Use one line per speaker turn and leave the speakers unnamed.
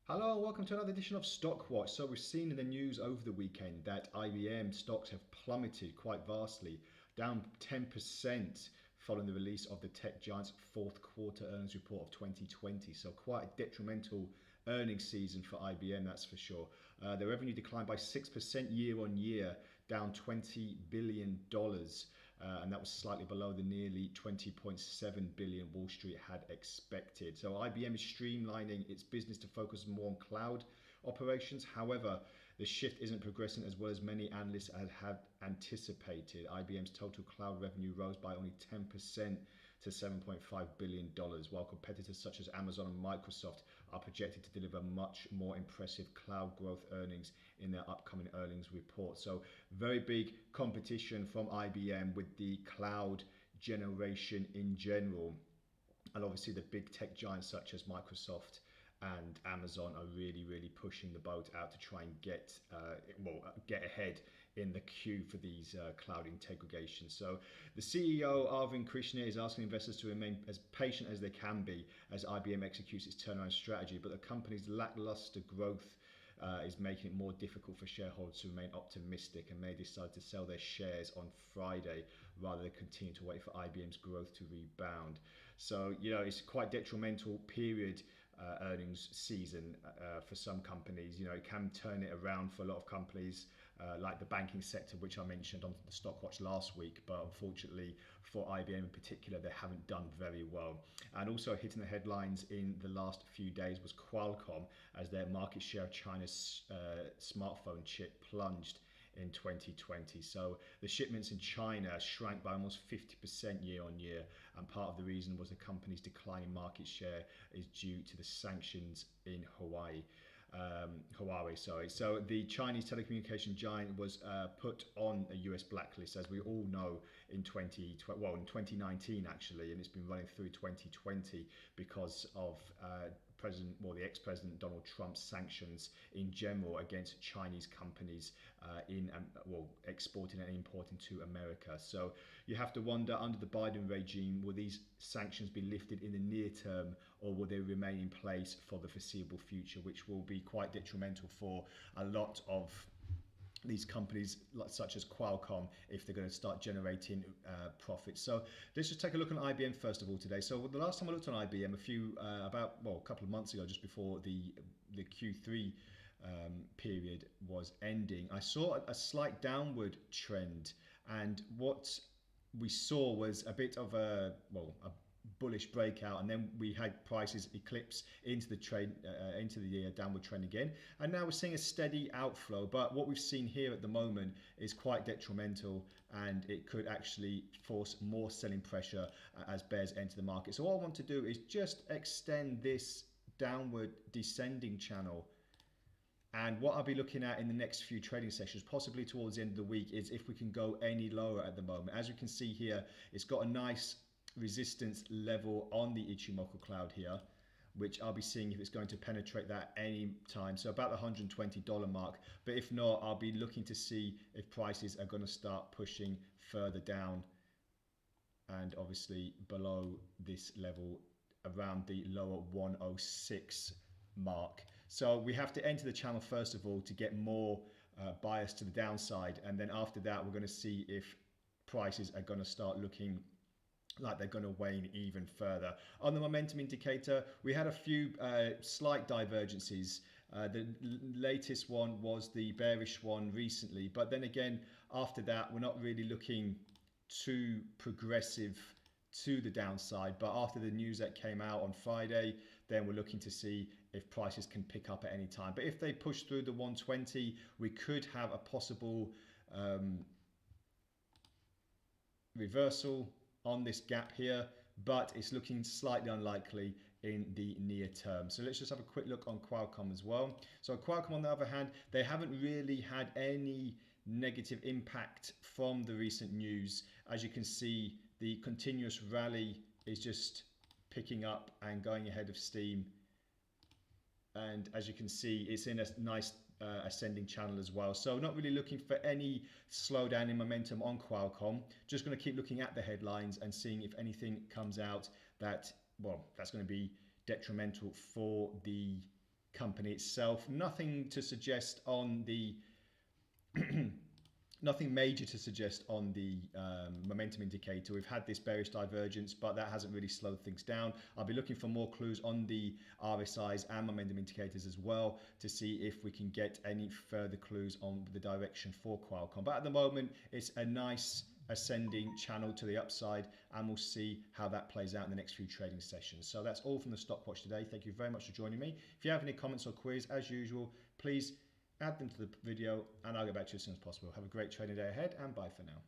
Hello, welcome to another edition of Stockwatch. So we've seen in the news over the weekend that IBM stocks have plummeted quite vastly, down 10% following the release of the tech giant's fourth quarter earnings report of 2020. So quite a detrimental earnings season for IBM, that's for sure. The revenue declined by 6% year on year, down $20 billion. And that was slightly below the nearly 20.7 billion Wall Street had expected. So IBM is streamlining its business to focus more on cloud operations. However, the shift isn't progressing as well as many analysts had anticipated. IBM's total cloud revenue rose by only 10% to $7.5 billion, while competitors such as Amazon and Microsoft are projected to deliver much more impressive cloud growth earnings in their upcoming earnings report. So very big competition from IBM with the cloud generation in general. And obviously the big tech giants such as Microsoft and Amazon are really pushing the boat out to try and get ahead in the queue for these cloud integrations. So the CEO Arvind Krishna is asking investors to remain as patient as they can be as IBM executes its turnaround strategy, but the company's lackluster growth is making it more difficult for shareholders to remain optimistic, and may decide to sell their shares on Friday rather than continue to wait for IBM's growth to rebound. So, it's quite detrimental period earnings season for some companies. It can turn it around for a lot of companies like the banking sector, which I mentioned on the Stockwatch last week, but unfortunately for IBM in particular, they haven't done very well. And also hitting the headlines in the last few days was Qualcomm, as their market share of China's smartphone chip plunged in 2020. So the shipments in China shrank by almost 50% year on year, and part of the reason was the company's declining market share is due to the sanctions in Huawei, sorry. So the Chinese telecommunication giant was put on a US blacklist, as we all know, in 2019 actually, and it's been running through 2020 because of the ex-president Donald Trump's sanctions in general against Chinese companies exporting and importing to America. So you have to wonder, under the Biden regime, will these sanctions be lifted in the near term, or will they remain in place for the foreseeable future, which will be quite detrimental for a lot of these companies such as Qualcomm if they're going to start generating profits. So let's just take a look at IBM first of all today. So the last time I looked on IBM a couple of months ago, just before the Q3 period was ending, I saw a slight downward trend, and what we saw was a bit of a bullish breakout, and then we had prices eclipse into the trend, into the downward trend again, and now we're seeing a steady outflow. But what we've seen here at the moment is quite detrimental, and it could actually force more selling pressure as bears enter the market. So all I want to do is just extend this downward descending channel. And what I'll be looking at in the next few trading sessions, possibly towards the end of the week, is if we can go any lower at the moment. As you can see here, it's got a nice resistance level on the Ichimoku cloud here, which I'll be seeing if it's going to penetrate that any time. So about the $120 mark. But if not, I'll be looking to see if prices are going to start pushing further down, and obviously below this level around the lower 106 mark. So we have to enter the channel first of all to get more bias to the downside, and then after that we're going to see if prices are going to start looking like they're going to wane even further. On the momentum indicator, we had a few slight divergences. The latest one was the bearish one recently, but then again after that we're not really looking too progressive to the downside. But after the news that came out on Friday, then we're looking to see if prices can pick up at any time. But if they push through the 120, we could have a possible reversal on this gap here, but it's looking slightly unlikely in the near term. So let's just have a quick look on Qualcomm as well. So Qualcomm, on the other hand, they haven't really had any negative impact from the recent news. As you can see, the continuous rally is just picking up and going ahead of steam. And as you can see, it's in a nice ascending channel as well. So not really looking for any slowdown in momentum on Qualcomm. Just going to keep looking at the headlines and seeing if anything comes out that's going to be detrimental for the company itself. Nothing to suggest on the nothing major to suggest on the momentum indicator. We've had this bearish divergence, but that hasn't really slowed things down. I'll be looking for more clues on the RSIs and momentum indicators as well to see if we can get any further clues on the direction for Qualcomm. But at the moment, it's a nice ascending channel to the upside, and we'll see how that plays out in the next few trading sessions. So that's all from the Stock Watch today. Thank you very much for joining me. If you have any comments or queries, as usual, please add them to the video and I'll get back to you as soon as possible. Have a great trading day ahead, and bye for now.